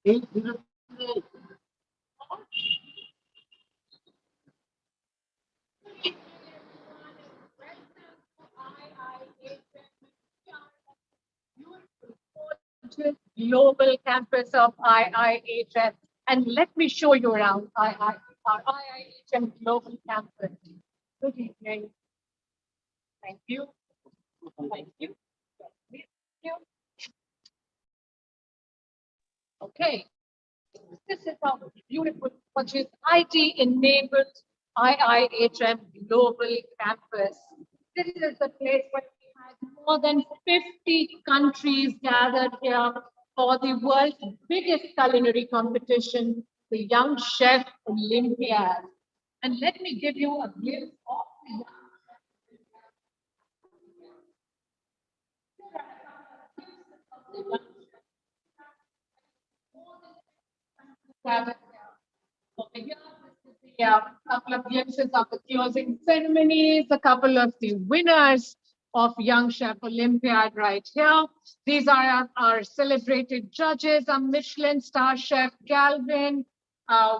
Global campus of IIHM. And let me show you around our IIHM global campus. Good evening. Thank you. Thank you. Thank you. Okay. This is our beautiful, which is IT-enabled IIHM Global Campus. This is the place where we had more than 50 countries gathered here for the world's biggest culinary competition, the Young Chef Olympiad. And let me give you a glimpse of the Young Chef. Over here, this is the couple of glimpses of the closing ceremonies, a couple of the winners of Young Chef Olympiad right here. These are our celebrated judges, our Michelin star chef Galvin.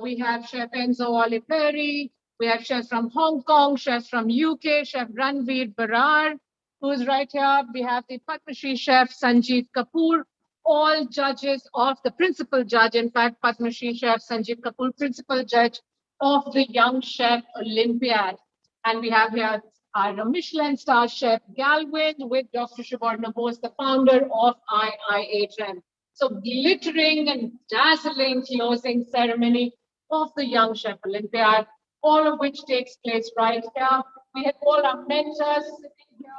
We have Chef Enzo Oliperi. We have chefs from Hong Kong, chefs from UK, Chef Ranveer Barar, who's right here. We have the Padma Shri chef Sanjeev Kapoor, all judges of the principal judge, in fact, Padma Shri chef Sanjeev Kapoor, principal judge of the Young Chef Olympiad. And we have here our Michelin star chef Galvin with Dr. Subarna Bose, the founder of IIHM. So glittering and dazzling closing ceremony of the Young Chef Olympiad, all of which takes place right here. We have all our mentors sitting here.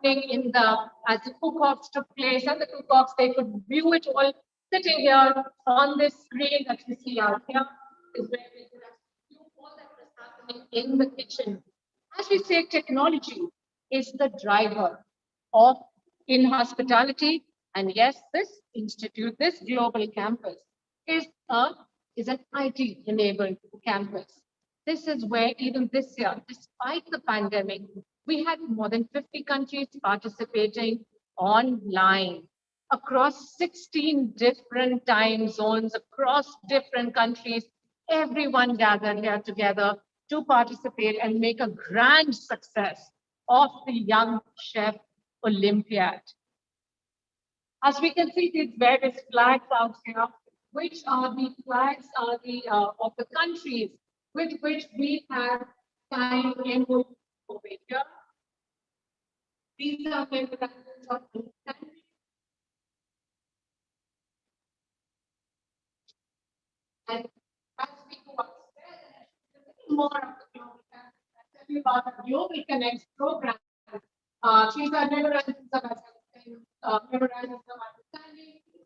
In the as the cook-offs took place, and the cook-offs, they could view it all sitting here on this screen that you see out here is where we could view all that was happening in the kitchen. As we say, technology is the driver of in hospitality, and yes, this institute, this global campus is an IT-enabled campus. This is where even this year, despite the pandemic, we had more than 50 countries participating online across 16 different time zones, across different countries. Everyone gathered here together to participate and make a grand success of the Young Chef Olympiad. As we can see, these various flags out here, which are the flags are the of the countries with which we have signed MOU over here. These are memorandums of understanding. And as we go upstairs, more of the global campus, I'll tell you about the Global Connects program. These are memorandums of understanding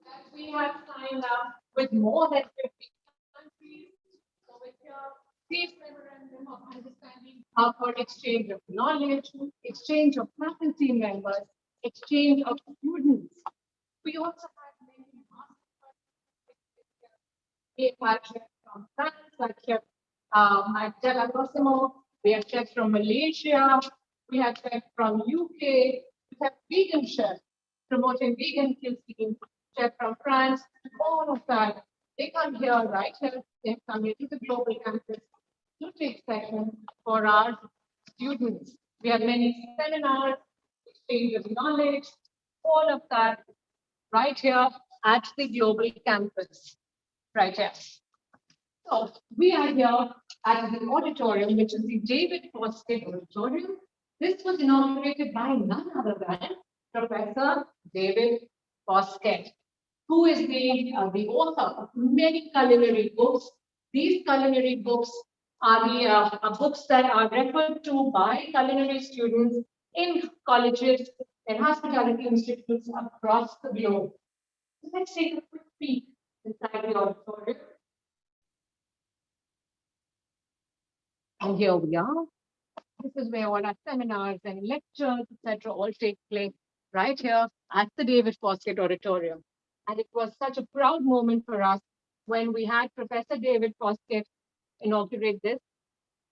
that we have signed up with more than 50 countries. So with these memorandum of understanding are for exchange of knowledge, exchange of faculty members, exchange of students. We also have many chefs from France, like Chef Magdala Cosimo. We have chefs from Malaysia. We have chefs from UK. We have vegan chefs promoting vegan cuisine. Chef from France. All of that. They come here, right here. They come here to the global campus to take sessions for our students. We have many seminars, exchange of knowledge, all of that right here at the global campus, right here. So we are here at the auditorium, which is the David Foskett Auditorium. This was inaugurated by none other than Professor David Foskett, who is the author of many culinary books. These culinary books are the books that are referred to by culinary students in colleges and hospitality institutes across the globe. So let's take a quick peek inside the auditorium. And here we are. This is where all our seminars and lectures, etc., all take place right here at the David Foskett Auditorium. And it was such a proud moment for us when we had Professor David Foskett inaugurate this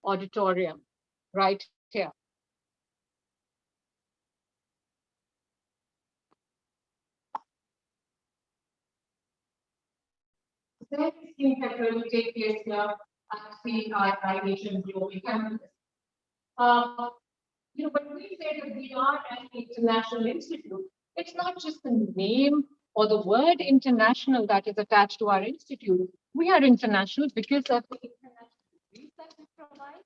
auditorium right here. various things that will take place here at the Iihm Global Campus. When we say that we are an international institute, it's not just the name or the word international that is attached to our institute. We are international because of the international degrees that we provide,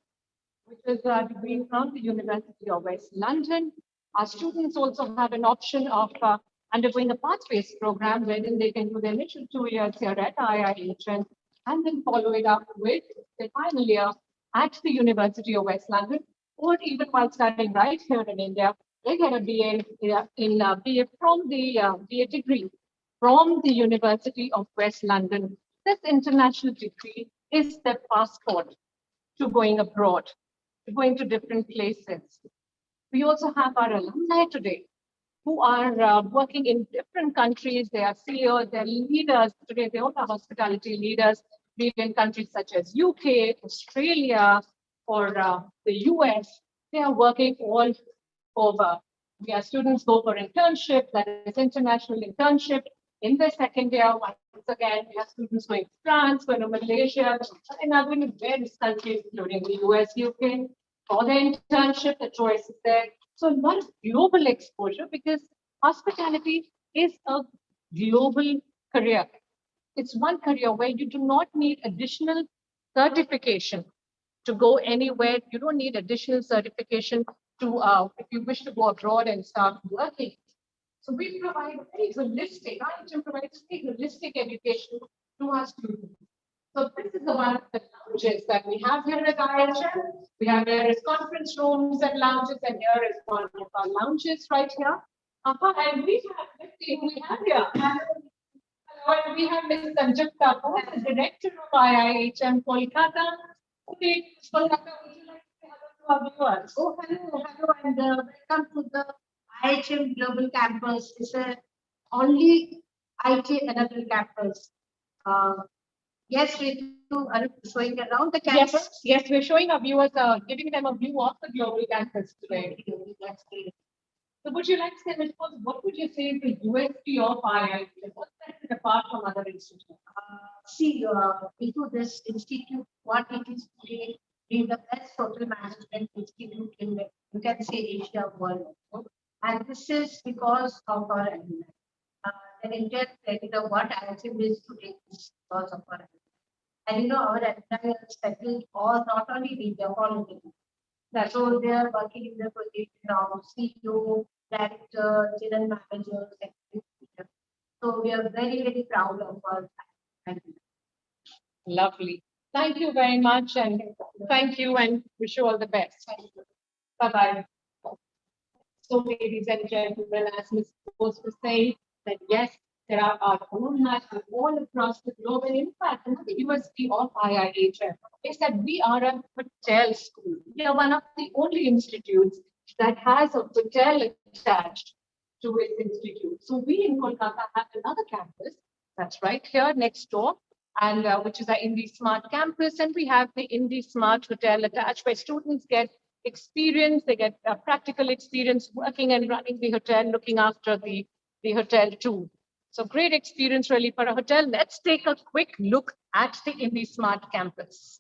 which is a degree from the University of West London. Our students also have an option of undergoing a pathways program wherein they can do the initial 2 years here at IIHN and then follow it up with the final year at the University of West London, or even while studying right here in India, they get a BA from the BA degree from the University of West London. This international degree is their passport to going abroad, to going to different places. We also have our alumni today who are working in different countries. They are CEOs, they're leaders. Today, they all are hospitality leaders, be in countries such as UK, Australia, or the US. They are working all over. We have students go for internship, that is international internship. In the second year, once again, we have students going to France, going to Malaysia, and are going to various countries, including the US, UK. For the internship, the choice is there. So a lot of global exposure because hospitality is a global career. It's one career where you do not need additional certification to go anywhere. You don't need additional certification to if you wish to go abroad and start working. So we provide very holistic, IIHM provides very holistic education to our students. So this is one of the lounges that we have here at IIHM. We have various conference rooms and lounges, and here is one of our lounges right here. And we have here. And we have Ms. Sanjit Kapoor, the director of IIHM Kolkata. Okay, Kolkata, would you like to say hello to our viewers? Oh, hello, and welcome to the IIHM Global Campus. It's the only IT enabled campus. Yes, we are showing around the campus. Yes, we're showing our viewers, giving them a view of the global campus today. That's great. So would you like to say, Ms. Bose, what would you say is the USP of IIHM? What sets it apart from other institutes? Into this institute, what it is today, being the best hotel management institute in, you can say, Asia world. And this is because of our alumni. And in just what IIHM is today is because of our alumni. And our alumni are settled all, not only in India, all in India. So they are working in the position of CEO, director, general managers, executive. So we are very, very proud of our alumni. Lovely. Thank you very much, and thank you, and wish you all the best. Bye-bye. So, ladies and gentlemen, as Ms. Bose was saying, that yes, there are our alumni from all across the globe, and in fact, another USP of IIHM is that we are a hotel school. We are one of the only institutes that has a hotel attached to its institute. So we in Kolkata have another campus that's right here next door, and which is our Indie Smart campus, and we have the Indie Smart Hotel attached, where students get experience, they get practical experience working and running the hotel, looking after the hotel too. So great experience really for a hotel. Let's take a quick look at the Indie Smart campus.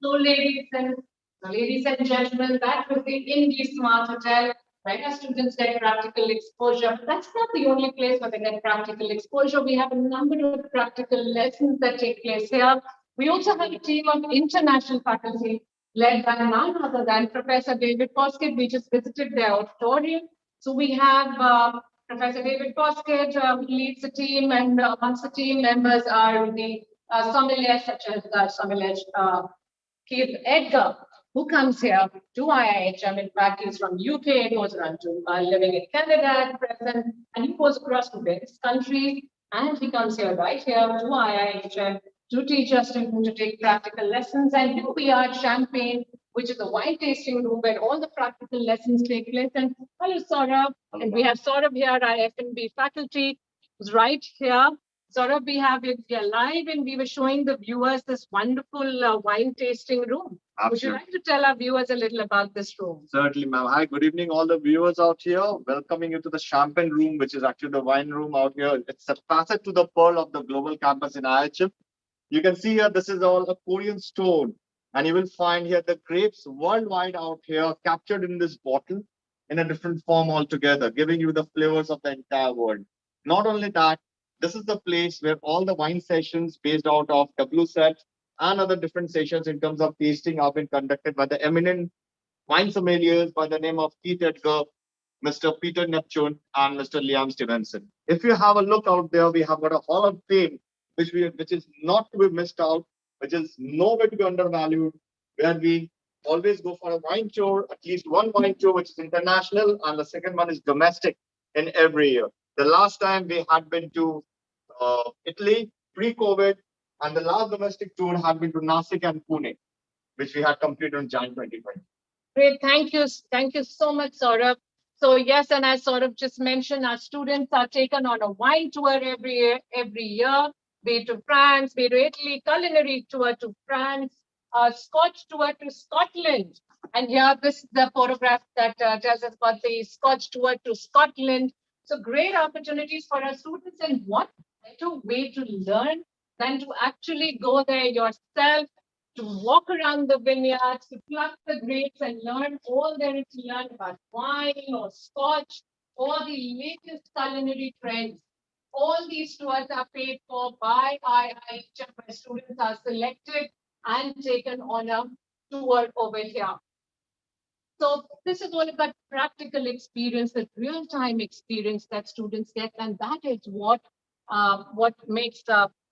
So ladies and gentlemen, that was the Indie Smart Hotel, where our students get practical exposure. But that's not the only place where they get practical exposure. We have a number of practical lessons that take place here. We also have a team of international faculty led by none other than Professor David Poskett. We just visited their auditorium. So we have Professor David Poskett, who leads the team, and amongst the team members are the sommeliers such as sommelier Keith Edgar, who comes here to IIHM. In fact, he's from UK, goes around to living in Canada at present, and he goes across to various countries, and he comes here right here to IIHM to teach us to take practical lessons. And here we are at Champagne, which is a wine tasting room where all the practical lessons take place. And hello, Saurabh. And we have Saurabh here, our F&B faculty, who's right here. Saurabh, we have it here live, and we were showing the viewers this wonderful wine tasting room. Absolutely. Would you like to tell our viewers a little about this room? Certainly, ma'am. Hi, good evening, all the viewers out here. Welcoming you to the Champagne room, which is actually the wine room out here. It's a facet to the pearl of the global campus in IHM. You can see here, this is all a Korean stone. And you will find here the grapes worldwide out here captured in this bottle in a different form altogether, giving you the flavors of the entire world. Not only that, this is the place where all the wine sessions based out of WSET and other different sessions in terms of tasting have been conducted by the eminent wine sommeliers by the name of Keith Edgar, Mr. Peter Neptune, and Mr. Liam Stevenson. If you have a look out there, we have got a Hall of Fame, which is not to be missed out, which is nowhere to be undervalued, where we always go for a wine tour, at least one wine tour, which is international, and the second one is domestic in every year. The last time we had been to Italy pre-COVID, and the last domestic tour had been to Nasik and Pune, which we had completed on Jan 2020. Great, thank you. Thank you so much, Saurabh. So yes, and as Saurabh just mentioned, our students are taken on a wine tour every year, be it to France, be it to Italy, culinary tour to France, Scotch tour to Scotland. And here, this is the photograph that tells us about the Scotch tour to Scotland. So great opportunities for our students, and what better way to learn than to actually go there yourself, to walk around the vineyards, to pluck the grapes and learn all there is to learn about wine or Scotch or the latest culinary trends. All these tours are paid for by IIHM, where students are selected and taken on a tour over here. So this is all about practical experience, the real-time experience that students get, and that is what makes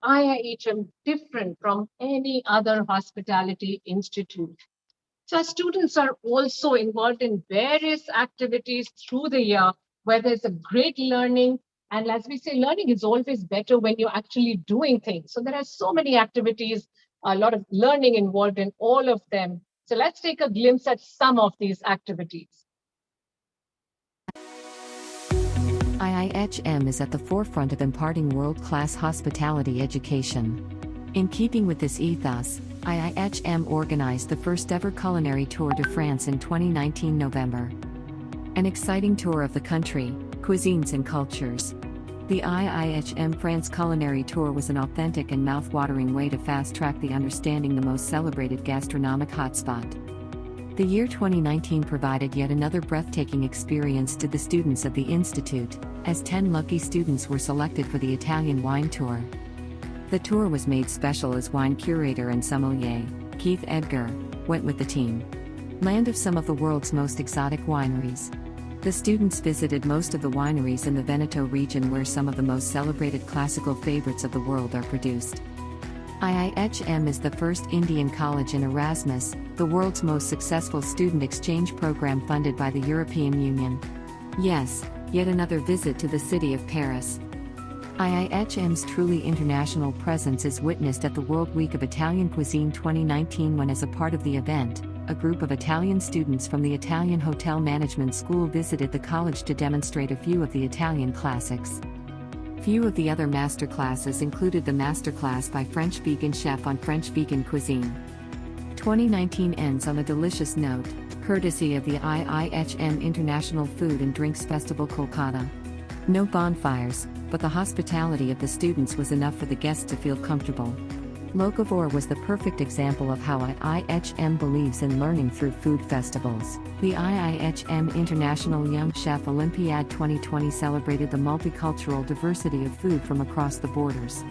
IIHM different from any other hospitality institute. So our students are also involved in various activities through the year, where there's a great learning. And as we say, learning is always better when you're actually doing things. So there are so many activities, a lot of learning involved in all of them. So let's take a glimpse at some of these activities. IIHM is at the forefront of imparting world-class hospitality education. In keeping with this ethos, IIHM organized the first-ever culinary tour de France in 2019 November. An exciting tour of the country, cuisines and cultures. The IIHM France Culinary Tour was an authentic and mouth-watering way to fast-track the understanding the most celebrated gastronomic hotspot. The year 2019 provided yet another breathtaking experience to the students of the Institute, as 10 lucky students were selected for the Italian wine tour. The tour was made special as wine curator and sommelier, Keith Edgar, went with the team. Land of some of the world's most exotic wineries. The students visited most of the wineries in the Veneto region, where some of the most celebrated classical favorites of the world are produced. IIHM is the first Indian college in Erasmus, the world's most successful student exchange program funded by the European Union. Yes, yet another visit to the city of Paris. IIHM's truly international presence is witnessed at the World Week of Italian Cuisine 2019, when, as a part of the event, a group of Italian students from the Italian Hotel Management School visited the college to demonstrate a few of the Italian classics. Few of the other masterclasses included the masterclass by French vegan chef on French vegan cuisine. 2019 ends on a delicious note, courtesy of the IIHM International Food and Drinks Festival Kolkata. No bonfires, but the hospitality of the students was enough for the guests to feel comfortable. Locavore was the perfect example of how IIHM believes in learning through food festivals. The IIHM International Young Chef Olympiad 2020 celebrated the multicultural diversity of food from across the borders.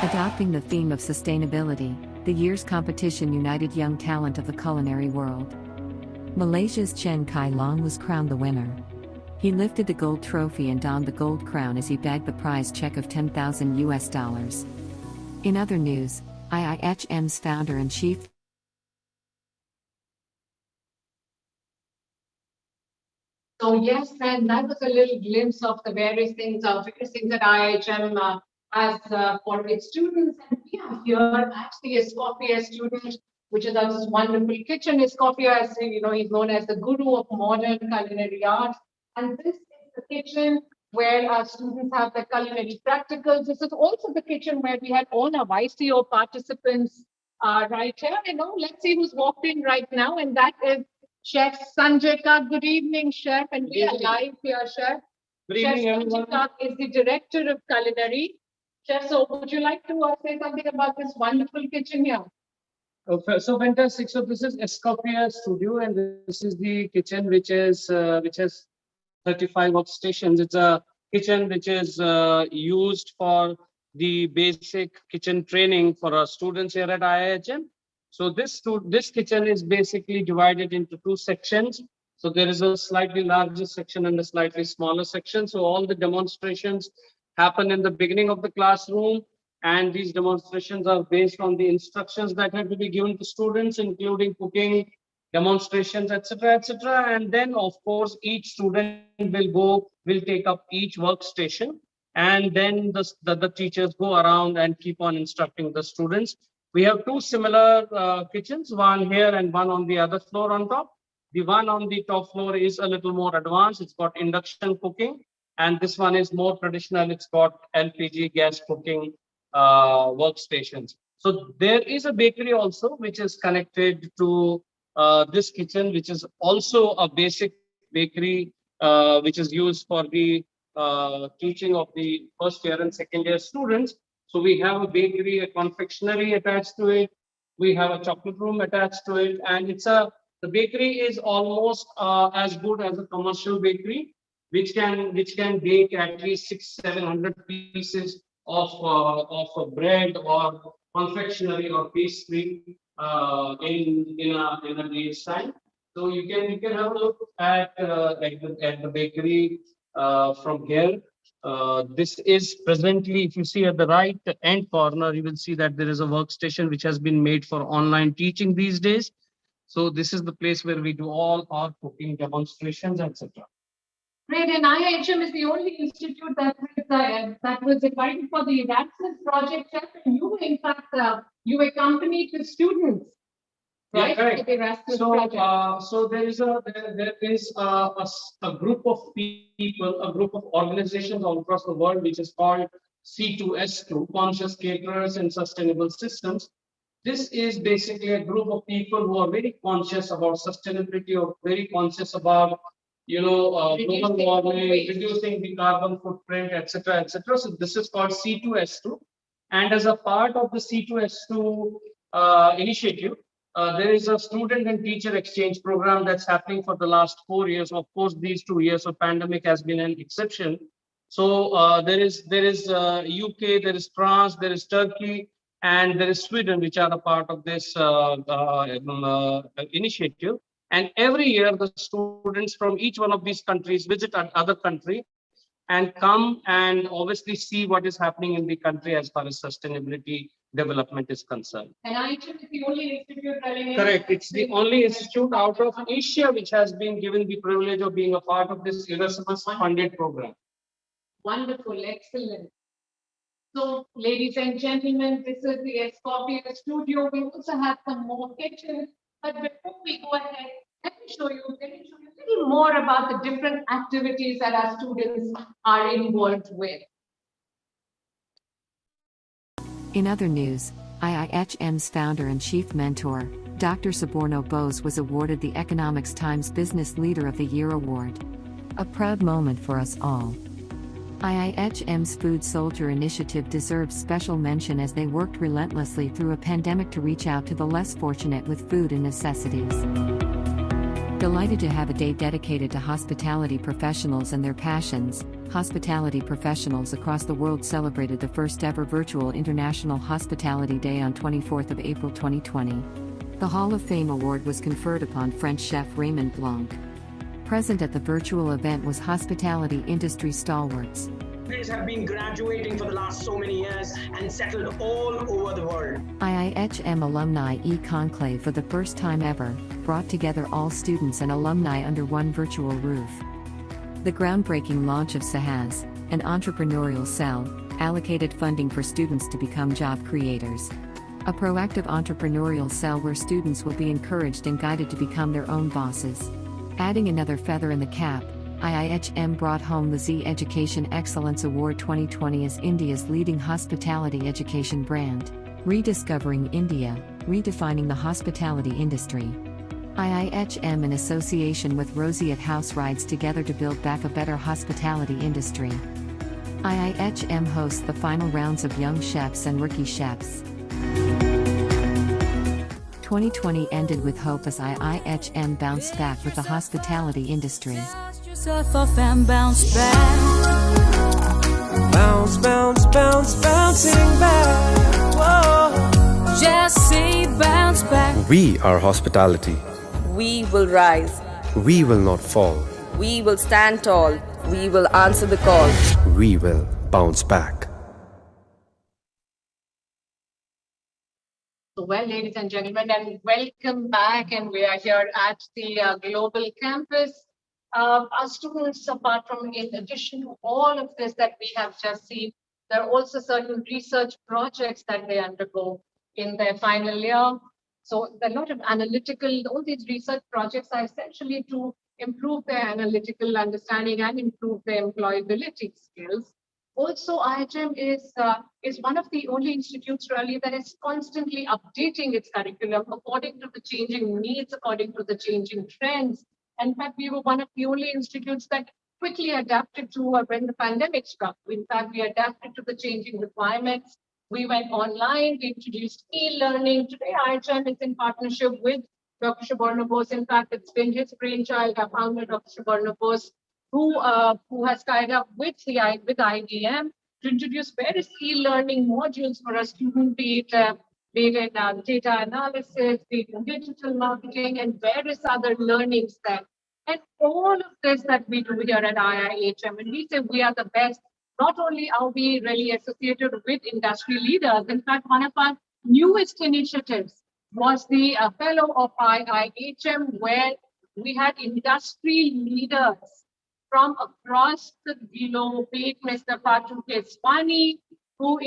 Adopting the theme of sustainability, the year's competition united young talent of the culinary world. Malaysia's Chen Kai Long was crowned the winner. He lifted the gold trophy and donned the gold crown as he bagged the prize check of $10,000. In other news, IIHM's founder and chief So yes, and that was a little glimpse of the various things that IIHM has for its students. And we are here at the Escoffier student, which is this wonderful kitchen. Escoffier, as you know, he's known as the guru of modern culinary art. And this is the kitchen where our students have the culinary practicals. This is also the kitchen where we had all our YCO participants right here. Let's see who's walked in right now, and that is Chef Sanjay Kak. Good evening, Chef, and we are live here, Chef. Good Chef evening, Sanjay everyone. Kak is the director of culinary. Chef, so would you like to say something about this wonderful kitchen here? Okay, so fantastic. So this is Escoffier Studio, and this is the kitchen which has 35 workstations. It's a kitchen which is used for the basic kitchen training for our students here at IIHM. So this kitchen is basically divided into two sections. So there is a slightly larger section and a slightly smaller section. So all the demonstrations happen in the beginning of the classroom, and these demonstrations are based on the instructions that have to be given to students, including cooking, demonstrations, etc., etc. And then, of course, each student will take up each workstation, and then the teachers go around and keep on instructing the students. We have two similar kitchens, one here and one on the other floor on top. The one on the top floor is a little more advanced. It's got induction cooking, and this one is more traditional. It's got LPG gas cooking workstations. So there is a bakery also, which is connected to this kitchen, which is also a basic bakery, which is used for the teaching of the first year and second year students. So we have a bakery, a confectionery attached to it. We have a chocolate room attached to it, and the bakery is almost as good as a commercial bakery, which can bake at least 600-700 pieces of bread or confectionery or pastry in a day's time. So you can have a look at the bakery from here. This is presently, if you see at the right end corner, you will see that there is a workstation which has been made for online teaching these days. So this is the place where we do all our cooking demonstrations, etc. Great, and IIHM is the only institute that was invited for the Erasmus project, Chef, and you, in fact, you accompanied the students, right? Yeah, correct. For the Erasmus project. So there is a group of people, a group of organizations all across the world, which is called C2S2, Conscious Caterers and Sustainable Systems. This is basically a group of people who are very conscious about sustainability, or very conscious about global warming, reducing the carbon footprint, etc., etc. So this is called C2S2, and as a part of the C2S2 initiative, there is a student and teacher exchange program that's happening for the last 4 years. Of course, these 2 years of pandemic has been an exception. So there is UK, there is France, there is Turkey, and there is Sweden, which are a part of this initiative. And every year, the students from each one of these countries visit another country and come and obviously see what is happening in the country as far as sustainability development is concerned. And IIHM is the only institute running. Correct. It's the only institute out of Asia which has been given the privilege of being a part of this Erasmus funded program. Wonderful, excellent. So, ladies and gentlemen, this is the Escoffier studio. We also have some more kitchens. But before we go ahead, let me show you a little more about the different activities that our students are involved with. In other news, IIHM's founder and chief mentor, Dr. Suborno Bose, was awarded the Economics Times Business Leader of the Year award. A proud moment for us all. IIHM's Food Soldier initiative deserves special mention as they worked relentlessly through a pandemic to reach out to the less fortunate with food and necessities. Delighted to have a day dedicated to hospitality professionals and their passions. Hospitality professionals across the world celebrated the first ever virtual International Hospitality Day on 24th of April 2020. The Hall of Fame award was conferred upon French chef Raymond Blanc. Present at the virtual event was hospitality industry stalwarts. These have been graduating for the last so many years and settled all over the world. IIHM Alumni e-conclave for the first time ever, brought together all students and alumni under one virtual roof. The groundbreaking launch of SAHAS, an entrepreneurial cell, allocated funding for students to become job creators. A proactive entrepreneurial cell where students will be encouraged and guided to become their own bosses. Adding another feather in the cap, IIHM brought home the Z Education Excellence Award 2020 as India's leading hospitality education brand. Rediscovering India, redefining the hospitality industry. IIHM in association with Roseate House rides together to build back a better hospitality industry. IIHM hosts the final rounds of Young Chefs and Rookie Chefs. 2020 ended with hope as IIHM bounced back with the hospitality industry. Dust yourself off and bounce back. Bounce, bounce, bounce, bouncing back. Whoa. Just say bounce back. We are hospitality. We will rise. We will not fall. We will stand tall. We will answer the call. We will bounce back. Well, ladies and gentlemen, and welcome back. And we are here at the global campus. Our students, apart from, in addition to all of this that we have just seen, there are also certain research projects that they undergo in their final year. So a lot of analytical, all these research projects are essentially to improve their analytical understanding and improve their employability skills. Also, IIHM is one of the only institutes really that is constantly updating its curriculum according to the changing needs, according to the changing trends. In fact, we were one of the only institutes that quickly adapted to when the pandemic struck. In fact, we adapted to the changing requirements. We went online, we introduced e-learning. Today, IIHM is in partnership with Dr. Subarna Bose. In fact, it's been his brainchild, our founder, Dr. Subarna Bose, who has tied up with IBM to introduce various e-learning modules for our students, be it data analysis, be it in digital marketing, and various other learnings there. And all of this that we do here at IIHM, and we say we are the best, not only are we really associated with industry leaders, in fact, one of our newest initiatives was the Fellow of IIHM, where we had industry leaders from across the globe, be it Mr. Patu Keswani, who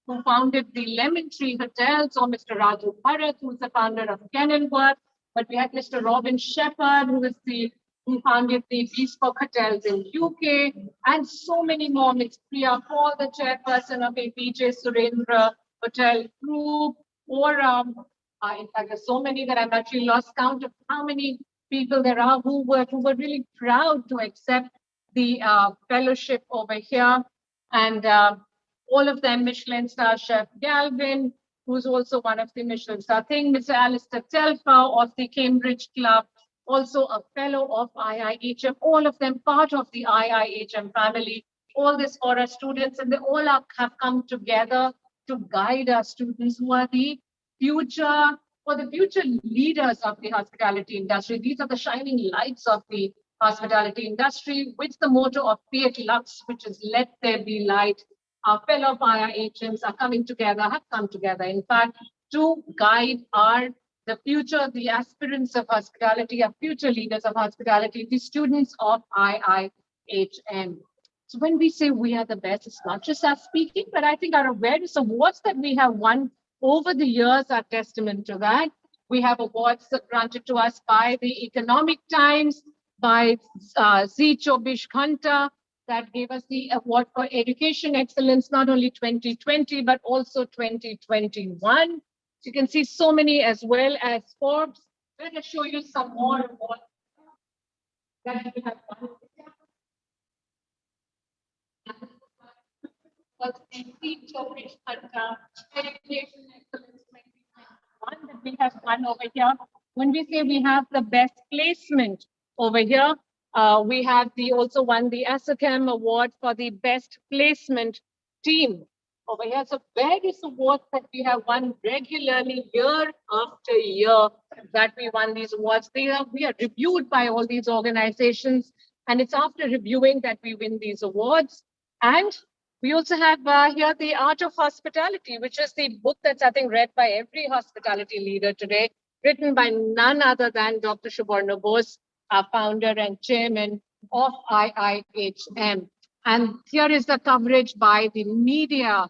who founded the Lemon Tree Hotels, or Mr. Raju Bharat, who's the founder of Kenilworth. But we had Mr. Robin Shepherd, who founded the Bespoke Hotels in UK, and so many more. Ms. Priya Paul, the chairperson of APJ Surendra Hotel Group, or in fact, there's so many that I've actually lost count of how many people there are who were really proud to accept the fellowship over here. And all of them, Michelin star chef Galvin, who's also one of the Michelin star thing, Mr. Alistair Telfa of the Cambridge Club, also a fellow of IIHM, all of them part of the IIHM family. All this for our students, and they all have come together to guide our students who are the future leaders of the hospitality industry. These are the shining lights of the hospitality industry, with the motto of Fiat Lux, which is let there be light. Our fellow IIHMs have come together, in fact, to guide the future, the aspirants of hospitality, our future leaders of hospitality, the students of IIHM. So when we say we are the best, it's not just us speaking, but I think our various awards that we have won over the years are testament to that. We have awards granted to us by the Economic Times, by Z 24 Ghanta, that gave us the award for education excellence, not only 2020, but also 2021. So you can see so many, as well as Forbes. Let us show you some more awards that we have won. Was the seat of Education Excellence 2021 that we have won over here. When we say we have the best placement over here, we have also won the ASSOCHAM award for the best placement team over here. So various awards that we have won regularly year after year that we won these awards. We are reviewed by all these organizations, and it's after reviewing that we win these awards. And we also have here The Art of Hospitality, which is the book that's, I think, read by every hospitality leader today, written by none other than Dr. Suborna Bose, our founder and chairman of IIHM. And here is the coverage by the media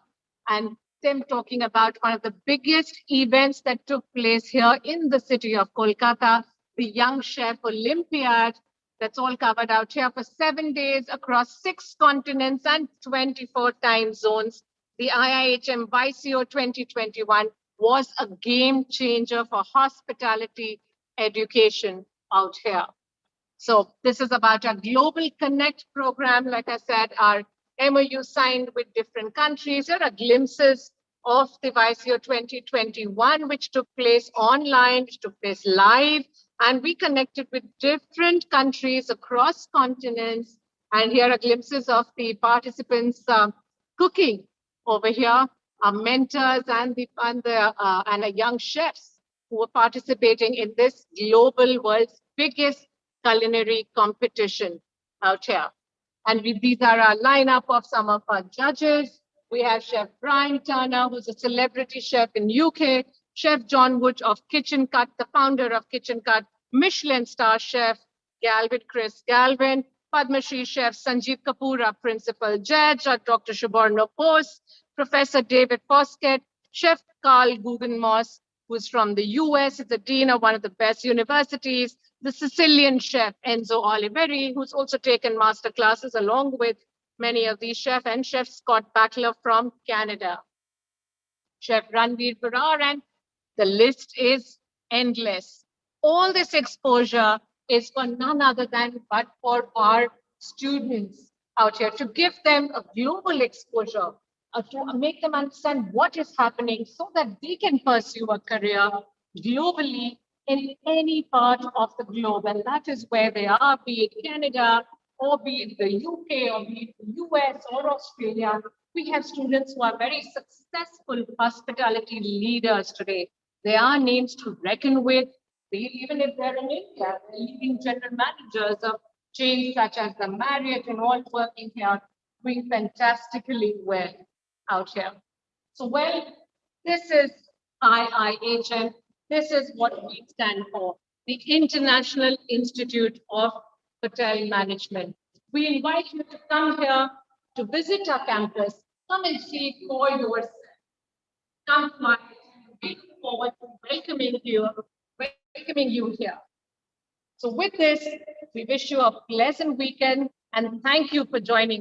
and them talking about one of the biggest events that took place here in the city of Kolkata, the Young Chef Olympiad. That's all covered out here for 7 days across 6 continents and 24 time zones. The IIHM VICEO 2021 was a game changer for hospitality education out here. So this is about our Global Connect program. Like I said, our MOU signed with different countries. Here are glimpses of the VICEO 2021, which took place online, which took place live. And we connected with different countries across continents. And here are glimpses of the participants cooking over here, our mentors and our young chefs who were participating in this global world's biggest culinary competition out here. And these are our lineup of some of our judges. We have Chef Brian Turner, who's a celebrity chef in UK, Chef John Wood of Kitchen Cut, the founder of Kitchen Cut, Michelin star chef Chris Galvin, Padma Shri chef Sanjeev Kapoor, our principal judge, Dr. Suborna Bose, Professor David Foskett, Chef Carl Guggenmoss, who's from the US, is the dean of one of the best universities, the Sicilian chef Enzo Oliveri, who's also taken master classes along with many of these chefs, and Chef Scott Backler from Canada, Chef Ranveer Barar, and the list is endless. All this exposure is for none other than but for our students out here, to give them a global exposure, to make them understand what is happening so that they can pursue a career globally in any part of the globe. And that is where they are, be it Canada, or be it the UK, or be it the US or Australia. We have students who are very successful hospitality leaders today. They are names to reckon with. Even if they're in India, they're leading general managers of chains such as the Marriott and all working here, doing fantastically well out here. So, well, this is IIHM. This is what we stand for, the International Institute of Hotel Management. We invite you to come here to visit our campus. Come and see it for yourself. Come by. We look forward to welcoming you here. So with this, we wish you a pleasant weekend and thank you for joining us.